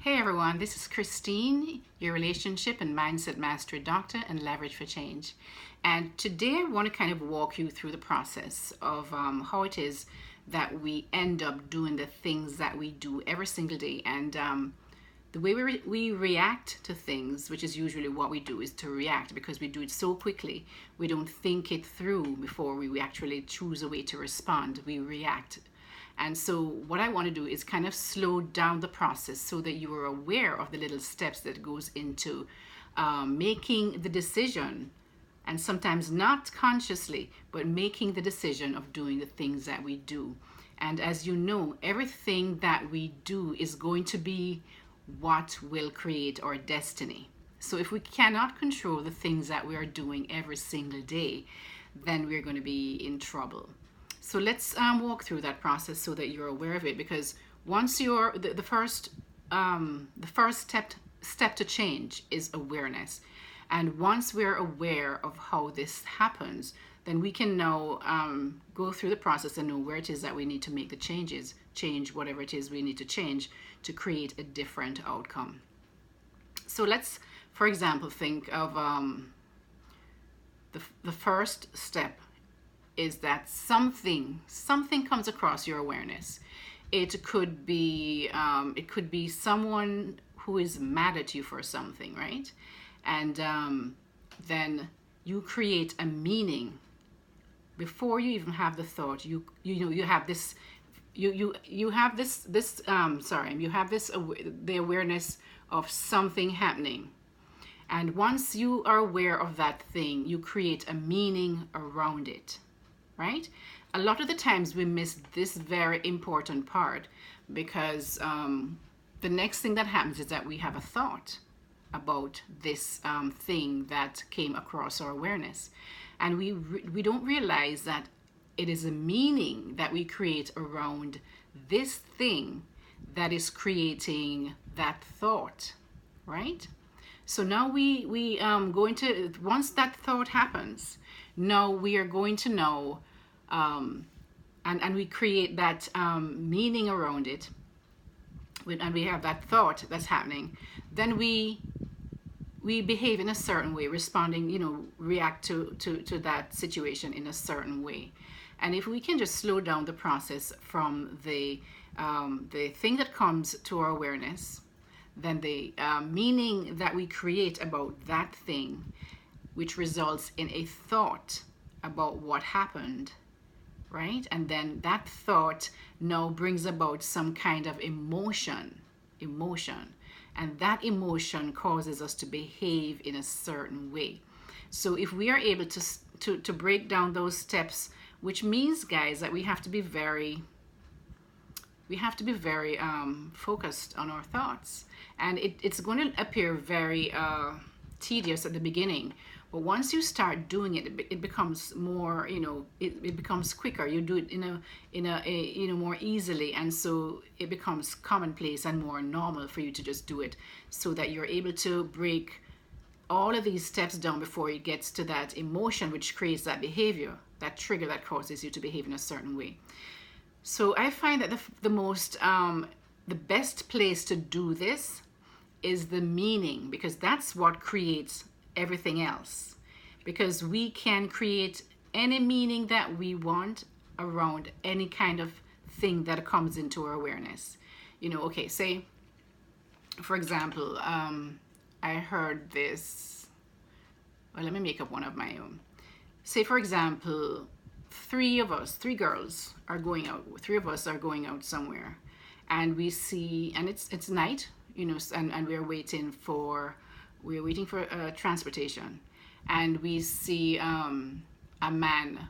Hey everyone, this is Christine, your relationship and mindset mastery doctor and leverage for change. And today I want to kind of walk you through the process of how it is that we end up doing the things that we do every single day. And the way we react to things, which is usually what we do, is to react because we do it so quickly. We don't think it through before we actually choose a way to respond. We react. And so what I want to do is kind of slow down the process so that you are aware of the little steps that goes into making the decision, and sometimes not consciously, but making the decision of doing the things that we do. And as you know, everything that we do is going to be what will create our destiny. So if we cannot control the things that we are doing every single day, then we're going to be in trouble. So let's walk through that process so that you're aware of it, because once you're the first step to change is awareness. And once we're aware of how this happens, then we can now go through the process and know where it is that we need to make the change whatever it is we need to change to create a different outcome. So let's, for example, think of the first step is that something comes across your awareness. It could be someone who is mad at you for something, right? And then you create a meaning before you even have the thought. You have this the awareness of something happening. And once you are aware of that thing, you create a meaning around it. Right? A lot of the times we miss this very important part because the next thing that happens is that we have a thought about this thing that came across our awareness, and we don't realize that it is a meaning that we create around this thing that is creating that thought, right? So now we going to, once that thought happens, now we are going to know, and we create that meaning around it, and we have that thought that's happening, then we behave in a certain way, responding, react to that situation in a certain way. And if we can just slow down the process from the thing that comes to our awareness, then the meaning that we create about that thing, which results in a thought about what happened, right? And then that thought now brings about some kind of emotion, and that emotion causes us to behave in a certain way. So if we are able to break down those steps, which means, guys, that we have to be very focused on our thoughts, and it's going to appear very tedious at the beginning, but once you start doing it, it becomes more, it becomes quicker. You do it in a more easily, and so it becomes commonplace and more normal for you to just do it, so that you're able to break all of these steps down before it gets to that emotion, which creates that behavior, that trigger that causes you to behave in a certain way. So I find that the best place to do this is the meaning, because that's what creates everything else. Because we can create any meaning that we want around any kind of thing that comes into our awareness. Okay, say, for example, I heard this. Well, let me make up one of my own. Say, for example, three of us are going out somewhere, and we see, and it's night, and we're waiting for transportation, and we see a man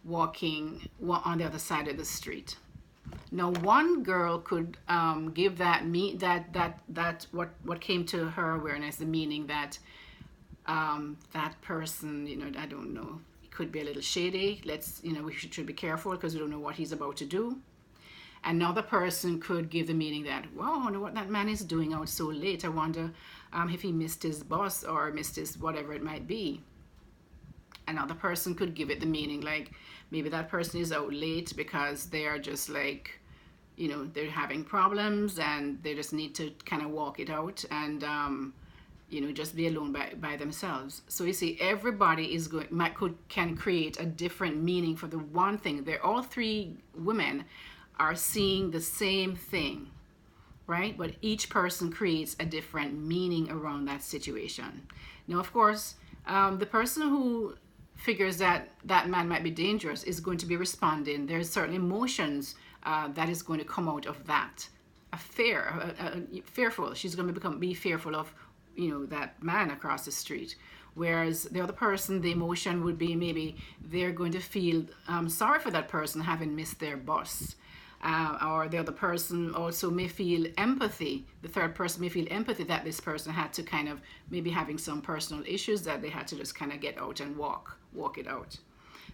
walking on the other side of the street. Now, one girl could give what came to her awareness, the meaning that that person, I don't know, could be a little shady. We should be careful because we don't know what he's about to do. Another person could give the meaning that, well, I wonder what that man is doing out so late. I wonder if he missed his bus or missed his whatever it might be. Another person could give it the meaning like, maybe that person is out late because they are just like they're having problems and they just need to kind of walk it out and just be alone by themselves. So you see, everybody can create a different meaning for the one thing. They're all three women are seeing the same thing, right? But each person creates a different meaning around that situation. Now, of course, the person who figures that that man might be dangerous is going to be responding. There's certain emotions that is going to come out of that. Fearful. She's going to be fearful of, that man across the street. Whereas the other person, the emotion would be maybe they're going to feel sorry for that person having missed their bus. Or the other person also may feel empathy. The third person may feel empathy that this person had to kind of maybe having some personal issues that they had to just kind of get out and walk it out.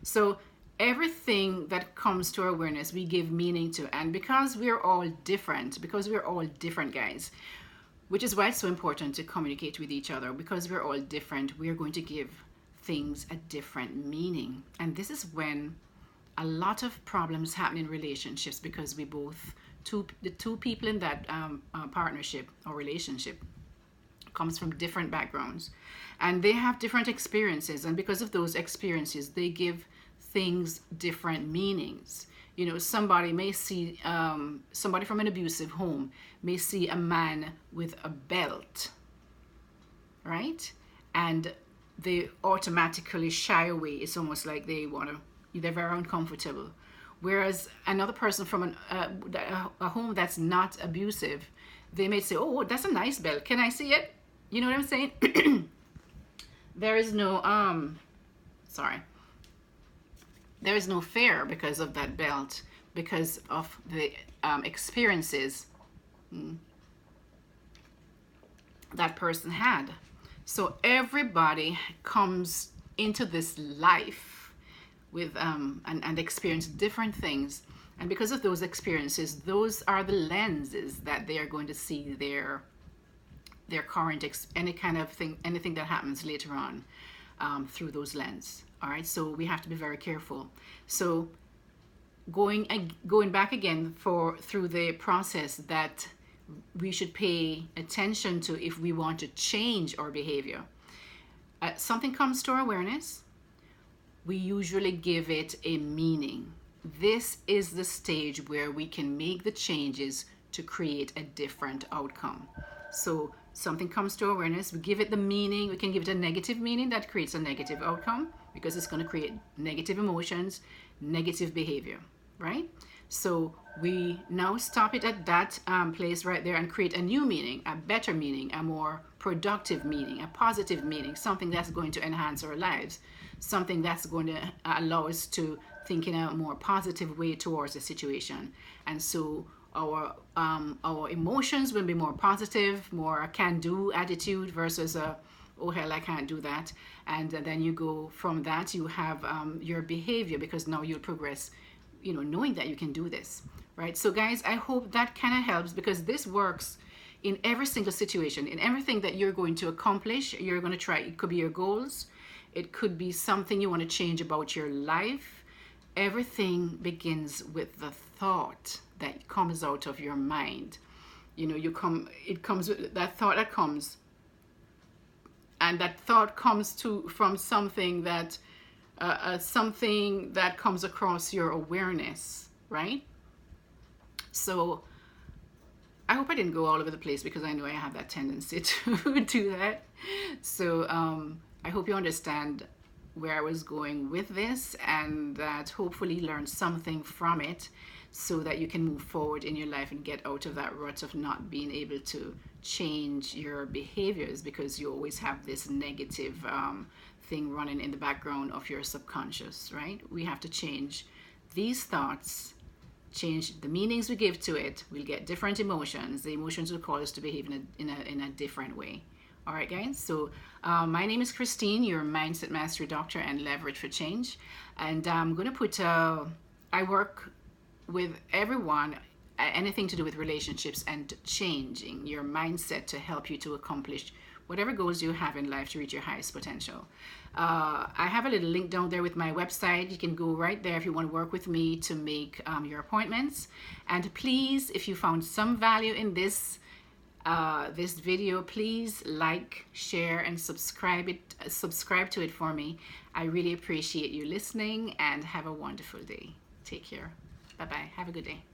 So everything that comes to our awareness, we give meaning to. And because we're all different, guys, which is why it's so important to communicate with each other, because we're all different, we're going to give things a different meaning. And this is when a lot of problems happen in relationships, because the two people in that partnership or relationship comes from different backgrounds and they have different experiences, and because of those experiences they give things different meanings. Somebody may see somebody from an abusive home may see a man with a belt, right? And they automatically shy away. It's almost like they're very uncomfortable. Whereas another person from a home that's not abusive, they may say, oh, that's a nice belt. Can I see it? You know what I'm saying? There is no, there is no fear because of that belt, because of the experiences that person had. So everybody comes into this life with and experience different things, and because of those experiences, those are the lenses that they are going to see their current anything that happens later on through those lenses. All right, so we have to be very careful. So going back again through the process that we should pay attention to if we want to change our behavior. Something comes to our awareness, we usually give it a meaning. This is the stage where we can make the changes to create a different outcome. So something comes to awareness, we give it the meaning. We can give it a negative meaning that creates a negative outcome, because it's going to create negative emotions, negative behavior, right? So we now stop it at that place right there and create a new meaning, a better meaning, a more productive meaning, a positive meaning, something that's going to enhance our lives, something that's going to allow us to think in a more positive way towards the situation. And so our emotions will be more positive, more can-do attitude versus a oh hell, I can't do that. And then you go from that, you have your behavior, because now you'll progress, knowing that you can do this, right? So guys, I hope that kind of helps, because this works in every single situation, in everything that you're going to accomplish. You're going to try. It could be your goals, it could be something you want to change about your life. Everything begins with the thought that comes out of your mind. It comes with that thought that comes, and that thought comes from something that comes across your awareness, right? So I hope I didn't go all over the place, because I know I have that tendency to do that. So I hope you understand where I was going with this, and that hopefully you learned something from it, so that you can move forward in your life and get out of that rut of not being able to change your behaviors, because you always have this negative thing running in the background of your subconscious, right? We have to change these thoughts, change the meanings we give to it. We'll get different emotions. The emotions will cause us to behave in a different way. All right, guys. So my name is Christine, your Mindset Mastery Doctor and Leverage for Change. And I'm going to put, I work with everyone, anything to do with relationships and changing your mindset to help you to accomplish whatever goals you have in life to reach your highest potential. I have a little link down there with my website. You can go right there if you want to work with me to make your appointments. And please, if you found some value in this video, please like, share, and subscribe to it for me. I really appreciate you listening, and have a wonderful day. Take care. Bye-bye. Have a good day.